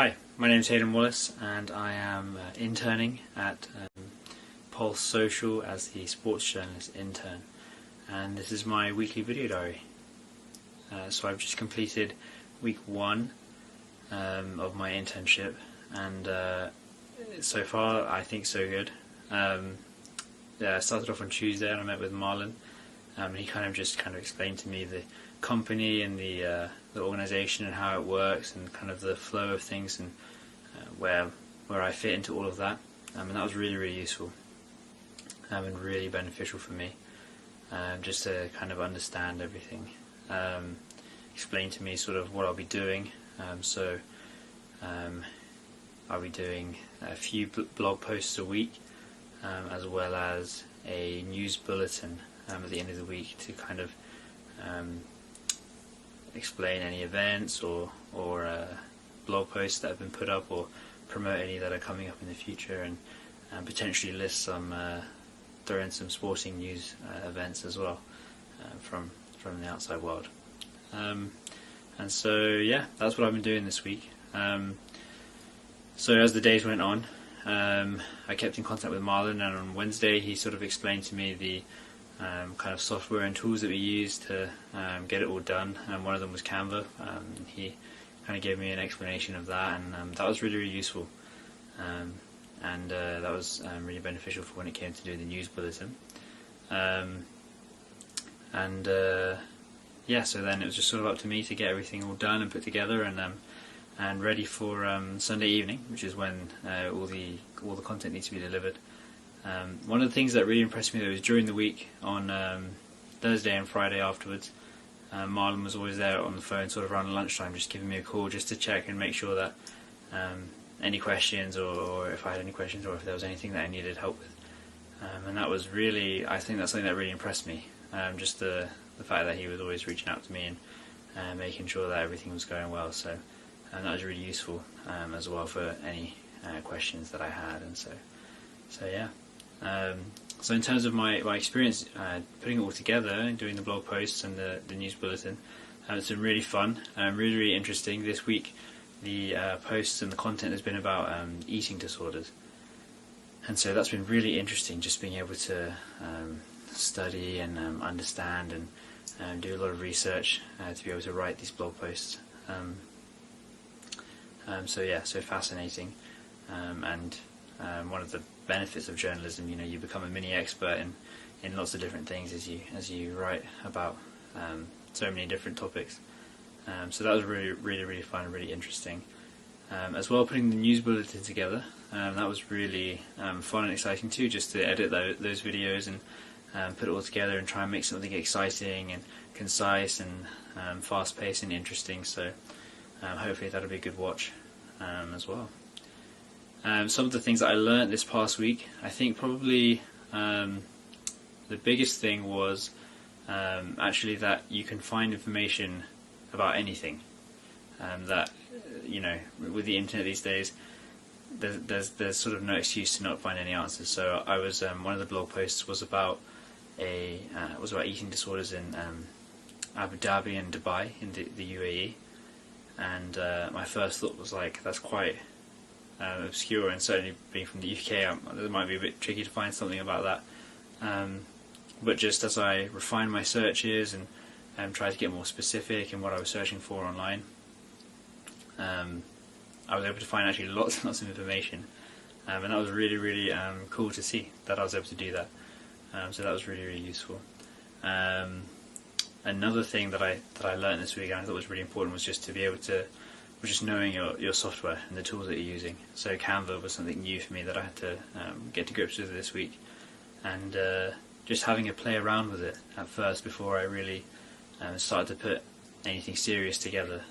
Hi, my name is Hayden Wallace and I am interning at Pulse Social as the sports journalist intern, and this is my weekly video diary. So I've just completed week 1 of my internship, and so far I think so good. I started off on Tuesday and I met with Marlon. He kind of explained to me the company and the organisation and how it works and kind of the flow of things and where I fit into all of that. And that was really useful and really beneficial for me, just to kind of understand everything. Explain to me sort of what I'll be doing. I'll be doing a few blog posts a week, as well as a news bulletin at the end of the week to kind of explain any events or blog posts that have been put up, or promote any that are coming up in the future, and potentially list some, throw in some sporting news events as well from the outside world. And so yeah, that's what I've been doing this week. So as the days went on, I kept in contact with Marlon, and on Wednesday he sort of explained to me the kind of software and tools that we use to get it all done, and one of them was Canva. He kind of gave me an explanation of that, and that was really useful, and that was really beneficial for when it came to doing the news bulletin. Yeah, so then it was just sort of up to me to get everything all done and put together and ready for Sunday evening, which is when all the content needs to be delivered. One of the things that really impressed me though was during the week on Thursday and Friday afterwards, Marlon was always there on the phone sort of around lunchtime, just giving me a call just to check and make sure that any questions, or if I had any questions, or if there was anything that I needed help with. And that was really, I think that's something that really impressed me, just the fact that he was always reaching out to me and making sure that everything was going well. So that was really useful as well for any questions that I had. And so yeah. So in terms of my experience putting it all together and doing the blog posts and the news bulletin, it's been really fun and really interesting. This week the posts and the content has been about eating disorders, and so that's been really interesting, just being able to study and understand and do a lot of research to be able to write these blog posts. So fascinating, and one of the benefits of journalism, you become a mini expert in lots of different things as you write about so many different topics. So that was really fun and really interesting. As well, putting the news bulletin together, that was really fun and exciting too, just to edit those videos and put it all together and try and make something exciting and concise and fast-paced and interesting. So hopefully that'll be a good watch as well. Some of the things that I learned this past week, I think probably the biggest thing was actually that you can find information about anything. That with the internet these days, there's sort of no excuse to not find any answers. So I was one of the blog posts was about eating disorders in Abu Dhabi and Dubai in the UAE, and my first thought was like, that's quite obscure, and certainly being from the UK, it might be a bit tricky to find something about that. But just as I refined my searches and tried to get more specific in what I was searching for online, I was able to find actually lots and lots of information, and that was really cool to see that I was able to do that. So that was really useful. Another thing that I learned this week, and I thought was really important, was just to be able to, just knowing your software and the tools that you're using. So Canva was something new for me that I had to get to grips with this week, and just having a play around with it at first before I really started to put anything serious together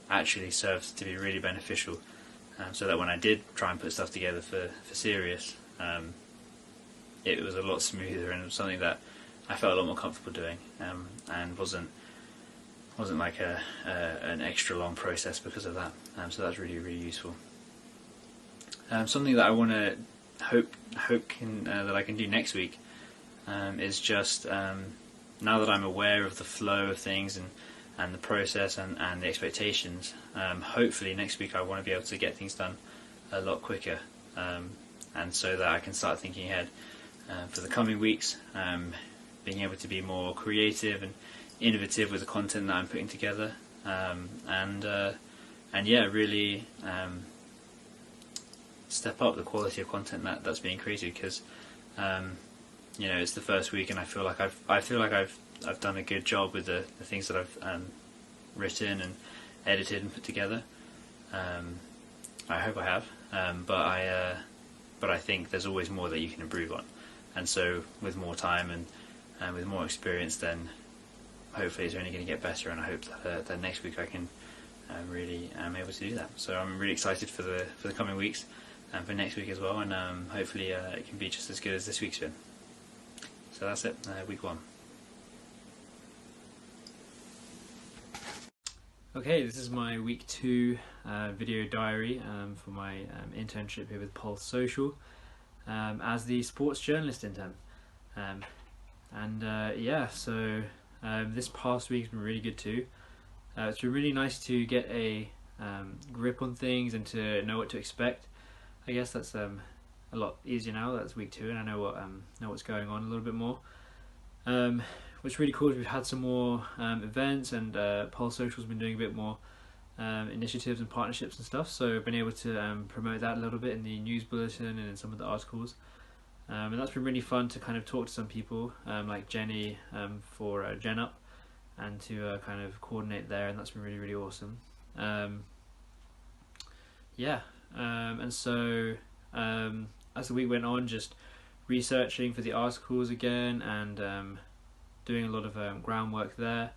actually served to be really beneficial, so that when I did try and put stuff together for serious, it was a lot smoother, and it was something that I felt a lot more comfortable doing, and wasn't like an extra long process because of that. So that's really useful. Something that I want to hope that I can do next week is just now that I'm aware of the flow of things the process and the expectations. Hopefully next week I want to be able to get things done a lot quicker, and so that I can start thinking ahead for the coming weeks, being able to be more creative and innovative with the content that I'm putting together, and yeah, really step up the quality of content that's being created, because it's the first week and I feel like I've done a good job with the things that I've written and edited and put together. I hope I have, but I think there's always more that you can improve on, and so with more time and with more experience, then hopefully it's only going to get better, and I hope that next week I can really am able to do that. So I'm really excited for the coming weeks and for next week as well, and hopefully it can be just as good as this week's been. So that's it, week 1. Okay, this is my week 2 video diary for my internship here with Pulse Social as the sports journalist intern. So this past week has been really good too. It's been really nice to get a grip on things and to know what to expect. I guess that's a lot easier now. That's week 2, and I know what's going on a little bit more. What's really cool is we've had some more events, and Pulse Social's been doing a bit more initiatives and partnerships and stuff, so I've been able to promote that a little bit in the news bulletin and in some of the articles, and that's been really fun to kind of talk to some people like Jenny for Gen Up, and to kind of coordinate there, and that's been really, really awesome. And so as the week went on, just researching for the articles again, and doing a lot of groundwork there,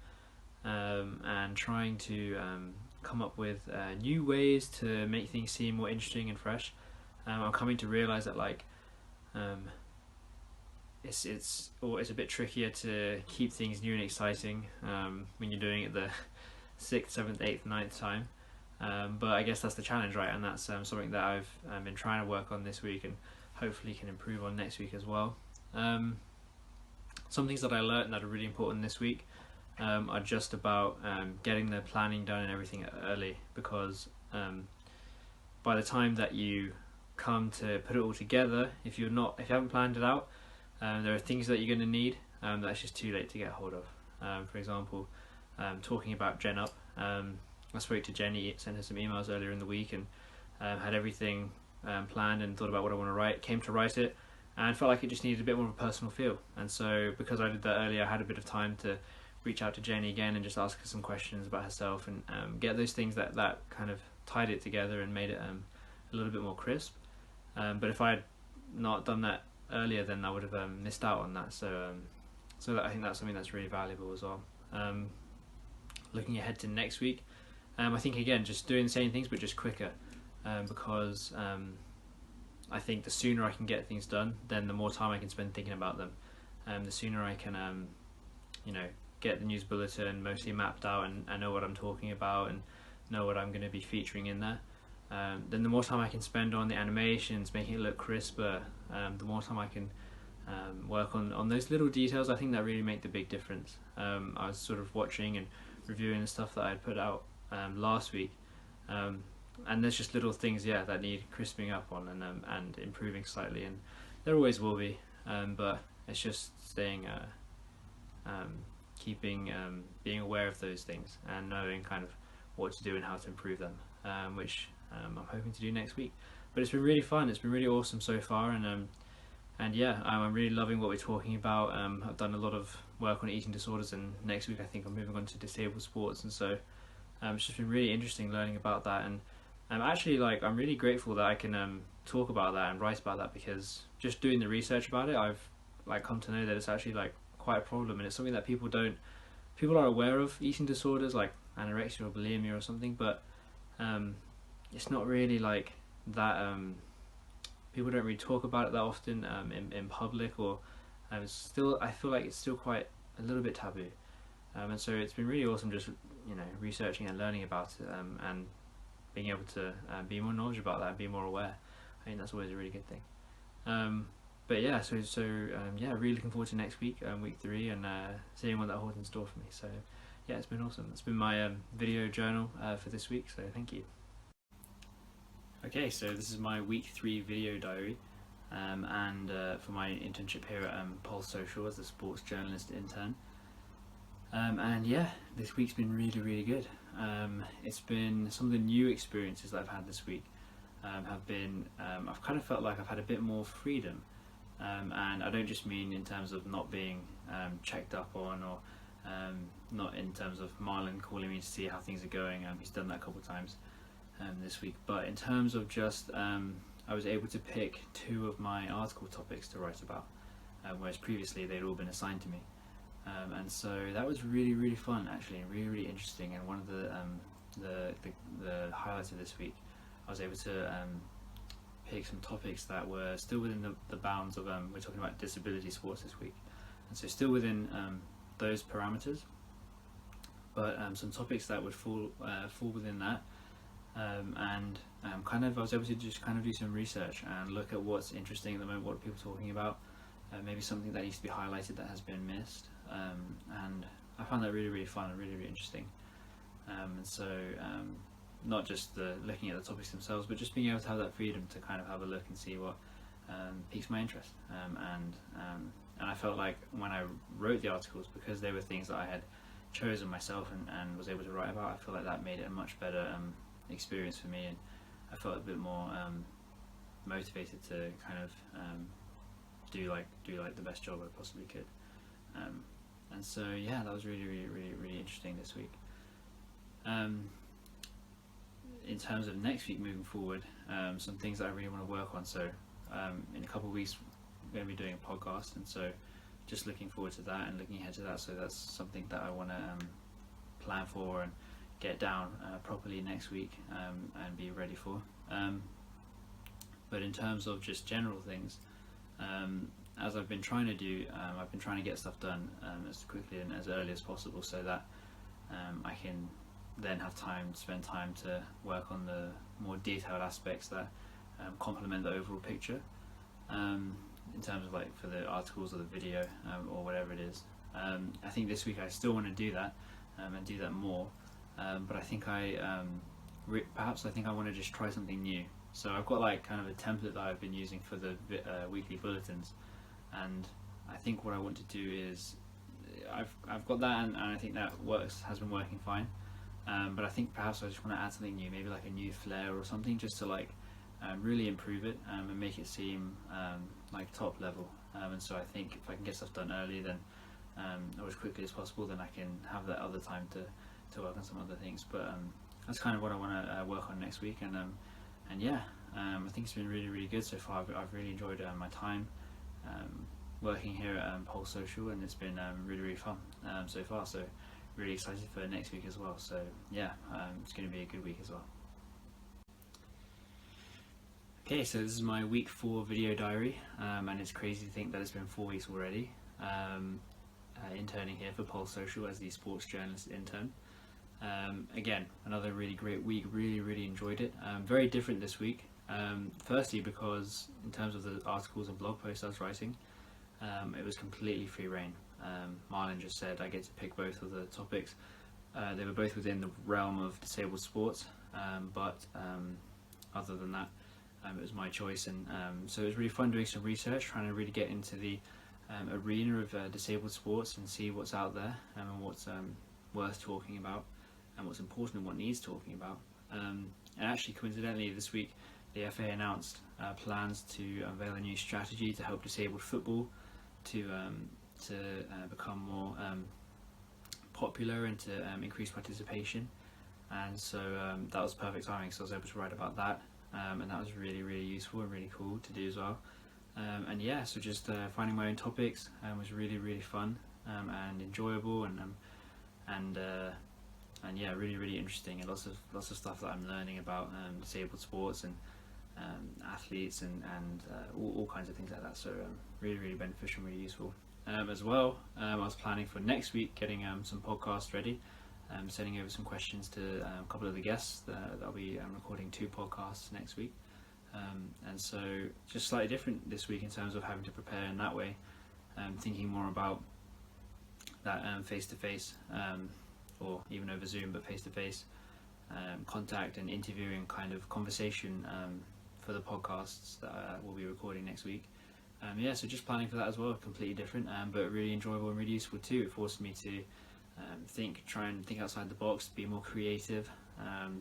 and trying to come up with new ways to make things seem more interesting and fresh. I'm coming to realise that it's a bit trickier to keep things new and exciting when you're doing it the 6th, 7th, 8th, 9th time. But I guess that's the challenge, right? And that's something that I've been trying to work on this week, and hopefully can improve on next week as well. Some things that I learned that are really important this week are just about getting the planning done and everything early, because by the time that you come to put it all together, if you haven't planned it out, there are things that you're going to need that's just too late to get hold of. For example, talking about Gen Up, I spoke to Jenny, sent her some emails earlier in the week, and had everything planned and thought about what I want to write, came to write it, and felt like it just needed a bit more of a personal feel. And so because I did that earlier, I had a bit of time to reach out to Jenny again and just ask her some questions about herself, and get those things that kind of tied it together and made it a little bit more crisp. But if I had not done that earlier, then I would have missed out on that. So I think that's something that's really valuable as well. Looking ahead to next week, I think again just doing the same things but just quicker, because I think the sooner I can get things done, then the more time I can spend thinking about them. The sooner I can get the news bulletin mostly mapped out, and I know what I'm talking about and know what I'm going to be featuring in there, then the more time I can spend on the animations, making it look crisper, the more time I can work on those little details. I think that really make the big difference. I was sort of watching and reviewing the stuff that I'd put out last week, and there's just little things that need crisping up on and improving slightly, and there always will be, but it's just staying being aware of those things and knowing kind of what to do and how to improve them, which I'm hoping to do next week. But it's been really fun, it's been really awesome so far, and I'm really loving what we're talking about. I've done a lot of work on eating disorders, and next week I think I'm moving on to disabled sports, and so it's just been really interesting learning about that. And actually, I'm really grateful that I can talk about that and write about that, because just doing the research about it, I've come to know that it's actually quite a problem, and it's something that people are aware of, eating disorders like anorexia or bulimia or something, but it's not really that. People don't really talk about it that often in public, or I feel like it's still quite a little bit taboo, and so it's been really awesome just researching and learning about it, and being able to be more knowledgeable about that and be more aware. I think that's always a really good thing. Really looking forward to next week, week 3, and seeing what that holds in store for me. So yeah, it's been awesome. It's been my video journal for this week, so thank you. Okay, so this is my week 3 video diary, and for my internship here at Pulse Social as a sports journalist intern. And yeah, this week's been really good. It's been some of the new experiences that I've had this week have been, I've kind of felt like I've had a bit more freedom, and I don't just mean in terms of not being checked up on, or not in terms of Marlon calling me to see how things are going. He's done that a couple of times this week, but in terms of just I was able to pick 2 of my article topics to write about, whereas previously they'd all been assigned to me, and so that was really fun, actually, and really interesting. And one of the highlights of this week, I was able to pick some topics that were still within the bounds of we're talking about disability sports this week, and so still within those parameters, but some topics that would fall within that. And I was able to just kind of do some research and look at what's interesting at the moment, what are people talking about, maybe something that needs to be highlighted that has been missed, and I found that really fun and really interesting. And so not just looking at the topics themselves, but just being able to have that freedom to kind of have a look and see what piques my interest, and I felt like when I wrote the articles, because they were things that I had chosen myself and was able to write about, I feel like that made it a much better experience for me, and I felt a bit more motivated to kind of do the best job I possibly could, and so yeah, that was really interesting this week. In terms of next week moving forward, some things that I really want to work on. So in a couple of weeks we're going to be doing a podcast, and so just looking forward to that and looking ahead to that. So that's something that I want to plan for and get down properly next week, and be ready for. But in terms of just general things, as I've been trying to do, I've been trying to get stuff done as quickly and as early as possible, so that I can then have spend time to work on the more detailed aspects that complement the overall picture, in terms of like for the articles or the video, or whatever it is. I think this week I still want to do that, and do that more, but I think perhaps I want to just try something new. So I've got like kind of a template that I've been using for the weekly bulletins, and I think what I want to do is I've got that, and I think that has been working fine, but I think perhaps I just want to add something new, maybe like a new flair or something, just to like really improve it, and make it seem like top level. And so I think if I can get stuff done early, then or as quickly as possible, then I can have that other time to work on some other things. But that's kind of what I want to work on next week, and yeah, I think it's been really good so far. I've really enjoyed my time working here at Pulse Social, and it's been really fun so far. So really excited for next week as well. So yeah, it's going to be a good week as well. Okay, so this is my week 4 video diary, and it's crazy to think that it's been 4 weeks already. Interning here for Pulse Social as the sports journalist intern. Again, another really great week, really enjoyed it. Very different this week, firstly because in terms of the articles and blog posts I was writing, it was completely free reign. Marlon just said I get to pick both of the topics. They were both within the realm of disabled sports, but other than that, it was my choice, and so it was really fun doing some research, trying to really get into the arena of disabled sports and see what's out there, and what's worth talking about, and what's important and what needs talking about. And actually, coincidentally, this week the FA announced plans to unveil a new strategy to help disabled football to become more popular and to increase participation. And so that was perfect timing, so I was able to write about that, and that was really useful and really cool to do as well. And yeah, so just finding my own topics was really fun and enjoyable, and yeah, really interesting, and lots of stuff that I'm learning about disabled sports and athletes and all kinds of things like that. So really beneficial and really useful. As well, I was planning for next week, getting some podcasts ready, sending over some questions to a couple of the guests that I'll be recording 2 podcasts next week. And so just slightly different this week in terms of having to prepare in that way, thinking more about that face-to-face or even over Zoom, but face-to-face contact and interviewing kind of conversation for the podcasts that we'll be recording next week. So just planning for that as well, completely different, but really enjoyable and really useful too. It forced me to try and think outside the box, be more creative,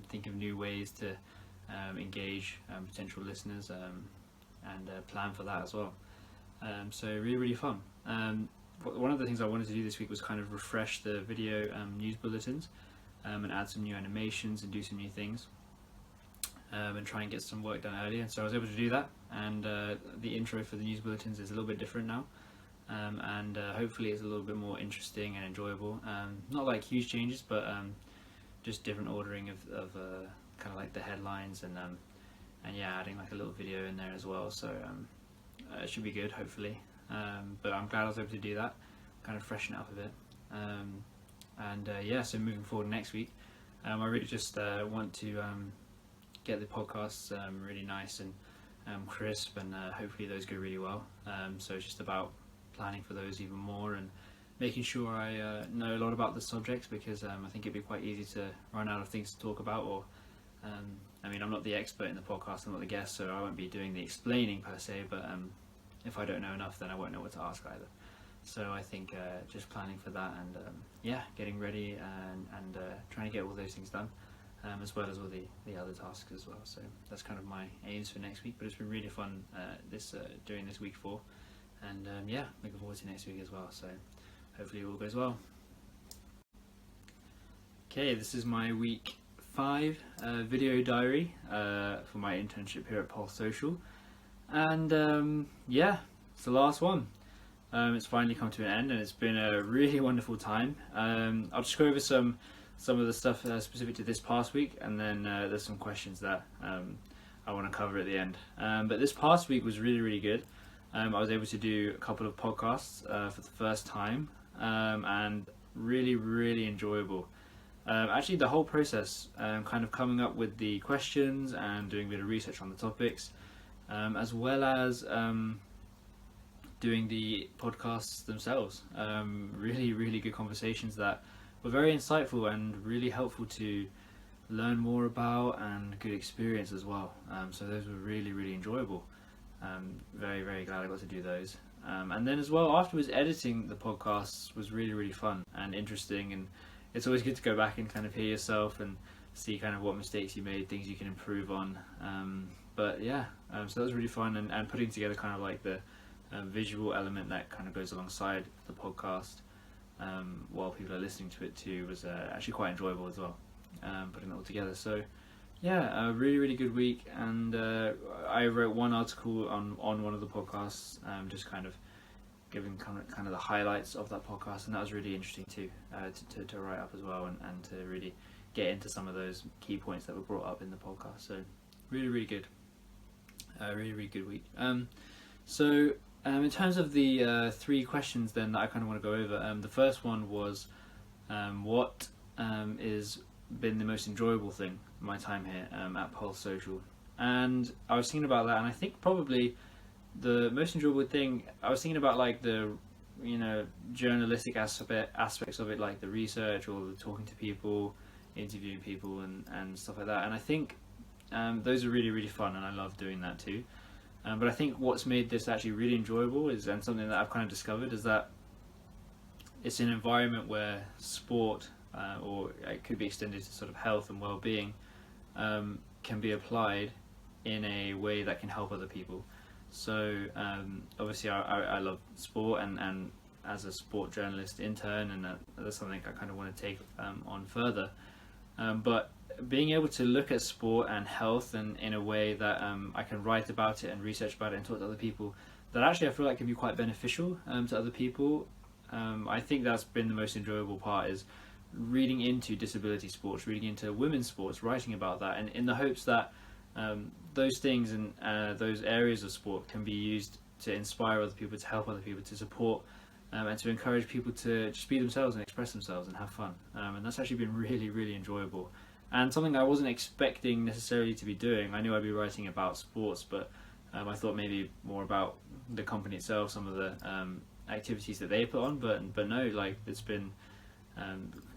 think of new ways to engage potential listeners, and plan for that as well. So really fun. One of the things I wanted to do this week was kind of refresh the video news bulletins, and add some new animations and do some new things, and try and get some work done early. And so I was able to do that, and the intro for the news bulletins is a little bit different now, and hopefully it's a little bit more interesting and enjoyable. Not like huge changes, but just different ordering of kind of like the headlines, and adding like a little video in there as well. So it should be good, hopefully. But I'm glad I was able to do that, kind of freshen it up a bit. So moving forward next week, I really just want to get the podcasts really nice and crisp, and hopefully those go really well. So it's just about planning for those even more, and making sure I know a lot about the subjects, because I think it'd be quite easy to run out of things to talk about, or I'm not the expert in the podcast, I'm not the guest, so I won't be doing the explaining per se, but if I don't know enough, then I won't know what to ask either. So I think just planning for that, and getting ready, and trying to get all those things done, as well as all the other tasks as well. So that's kind of my aims for next week, but it's been really fun during this week 4, and looking forward to next week as well. So hopefully it all goes well. Okay, this is my week 5 video diary for my internship here at Pulse Social, and it's the last one. It's finally come to an end, and it's been a really wonderful time. I'll just go over some of the stuff specific to this past week, and then there's some questions that I want to cover at the end. But this past week was really good. I was able to do a couple of podcasts for the first time, and really enjoyable. Actually, the whole process, kind of coming up with the questions and doing a bit of research on the topics, as well as doing the podcasts themselves. Really good conversations that were very insightful and really helpful to learn more about, and good experience as well. So those were really enjoyable. Very glad I got to do those. And then as well, afterwards, editing the podcasts was really fun and interesting, and it's always good to go back and kind of hear yourself and see kind of what mistakes you made, things you can improve on. So that was really fun, and putting together kind of like the visual element that kind of goes alongside the podcast while people are listening to it too was actually quite enjoyable as well, putting it all together. So a really good week, and I wrote one article on one of the podcasts, just kind of giving kind of the highlights of that podcast, and that was really interesting too, to write up as well, and to really get into some of those key points that were brought up in the podcast. So really good, really good week. In terms of the 3 questions then that I kind of want to go over, the first one was what is been the most enjoyable thing in my time here at Pulse Social. And I was thinking about that, and I think probably the most enjoyable thing, I was thinking about like the journalistic aspects of it, like the research or the talking to people, interviewing people, and stuff like that. And I think those are really fun, and I love doing that too. But I think what's made this actually really enjoyable and something that I've kind of discovered, is that it's an environment where sport, or it could be extended to sort of health and well-being, can be applied in a way that can help other people. So obviously I love sport, and as a sport journalist intern, and that's something I kind of want to take on further. But being able to look at sport and health in a way that I can write about it and research about it and talk to other people, that actually I feel like can be quite beneficial to other people. I think that's been the most enjoyable part, is reading into disability sports, reading into women's sports, writing about that, and in the hopes that those things and those areas of sport can be used to inspire other people, to help other people, to support and to encourage people to just be themselves and express themselves and have fun. And that's actually been really enjoyable, and something I wasn't expecting necessarily to be doing. I knew I'd be writing about sports, but I thought maybe more about the company itself, some of the activities that they put on, but no, like it's been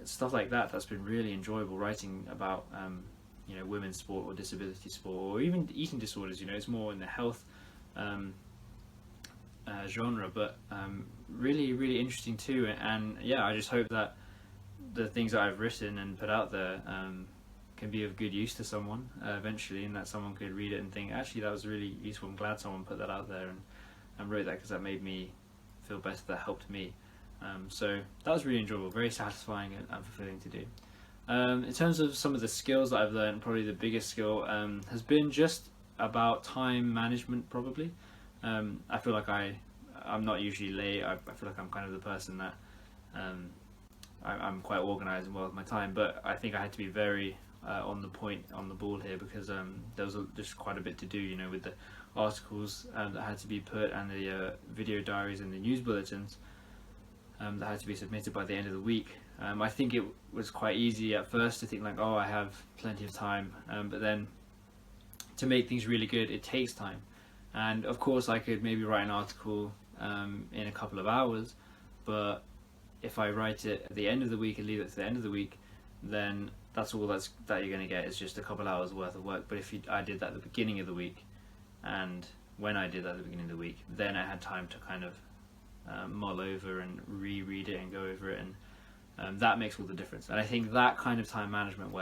stuff like that. That's been really enjoyable, writing about women's sport or disability sport or even eating disorders. It's more in the health genre, but really, really interesting too. And yeah, I just hope that the things that I've written and put out there can be of good use to someone eventually, and that someone could read it and think, actually, that was really useful. I'm glad someone put that out there and wrote that, because that made me feel better, that helped me. So that was really enjoyable, very satisfying and fulfilling to do. In terms of some of the skills that I've learned, probably the biggest skill has been just about time management, probably. I feel like I'm not usually late. I feel like I'm kind of the person that I'm quite organised and well with my time, but I think I had to be very on the point, on the ball here, because there was just quite a bit to do, with the articles that had to be put, and the video diaries and the news bulletins that had to be submitted by the end of the week. I think it was quite easy at first to think like, oh, I have plenty of time, but then to make things really good, it takes time. And of course I could maybe write an article in a couple of hours, but if I write it at the end of the week and leave it to the end of the week, then that's all that you're going to get, is just a couple of hours worth of work. But if I did that at the beginning of the week, and when I did that at the beginning of the week, then I had time to kind of mull over and reread it and go over it, and that makes all the difference. And I think that kind of time management,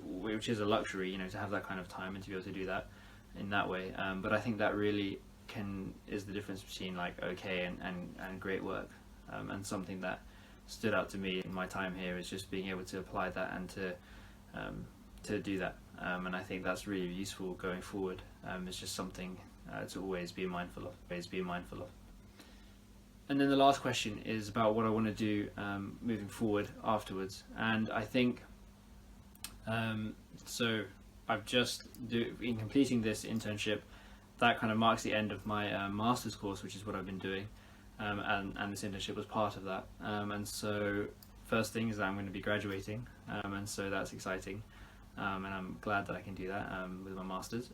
which is a luxury, to have that kind of time and to be able to do that in that way, but I think that really is the difference between like okay and great work, and something that stood out to me in my time here is just being able to apply that and to do that, and I think that's really useful going forward. It's just something to always be mindful of. And then the last question is about what I want to do moving forward afterwards, and I think so I've just in completing this internship, that kind of marks the end of my master's course, which is what I've been doing, and this internship was part of that, and so first thing is that I'm going to be graduating, and so that's exciting, and I'm glad that I can do that with my master's,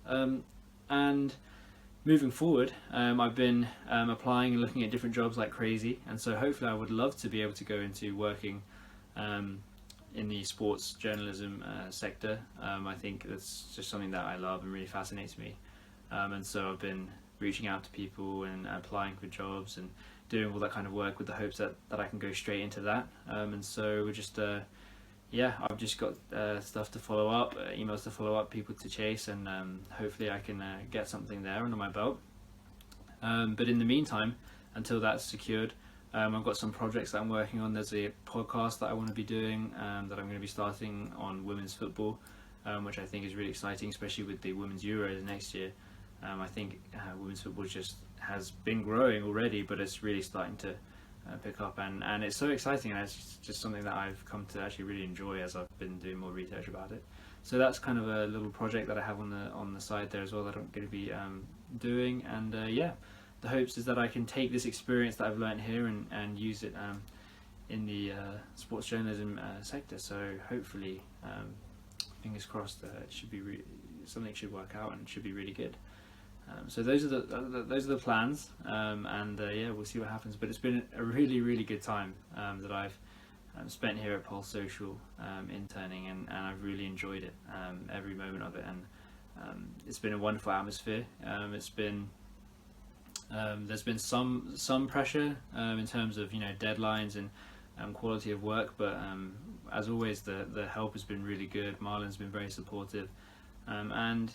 and moving forward, I've been applying and looking at different jobs like crazy, and so hopefully I would love to be able to go into working in the sports journalism sector. I think that's just something that I love and really fascinates me, and so I've been reaching out to people and applying for jobs and doing all that kind of work with the hopes that I can go straight into that, and so we're just I've just got stuff to follow up, emails to follow up, people to chase, and hopefully I can get something there under my belt. But in the meantime, until that's secured, I've got some projects that I'm working on. There's a podcast that I want to be doing, that I'm going to be starting on women's football, which I think is really exciting, especially with the Women's Euros next year. I think women's football just has been growing already, but it's really starting to pick up, and it's so exciting, and it's just something that I've come to actually really enjoy as I've been doing more research about it. So that's kind of a little project that I have on the side there as well that I'm going to be doing, and the hopes is that I can take this experience that I've learned here and use it in the sports journalism sector. So hopefully, fingers crossed, it should be something should work out and it should be really good. So those are the plans, and we'll see what happens. But it's been a really, really good time that I've spent here at Pulse Social interning, and I've really enjoyed it, every moment of it, and it's been a wonderful atmosphere. It's been there's been some pressure in terms of deadlines and quality of work, but as always the help has been really good. Marlon's been very supportive. The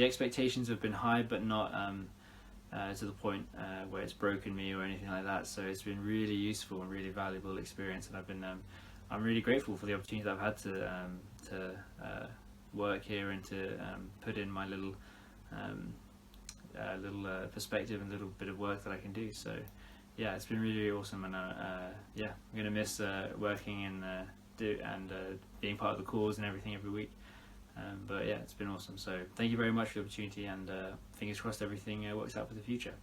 expectations have been high, but not to the point where it's broken me or anything like that. So it's been really useful and really valuable experience, and I'm really grateful for the opportunity that I've had to work here and to put in my little perspective and little bit of work that I can do. So yeah, it's been really, really awesome, and I'm gonna miss working and being part of the cause and everything every week. But yeah, it's been awesome. So thank you very much for the opportunity, and fingers crossed everything works out for the future.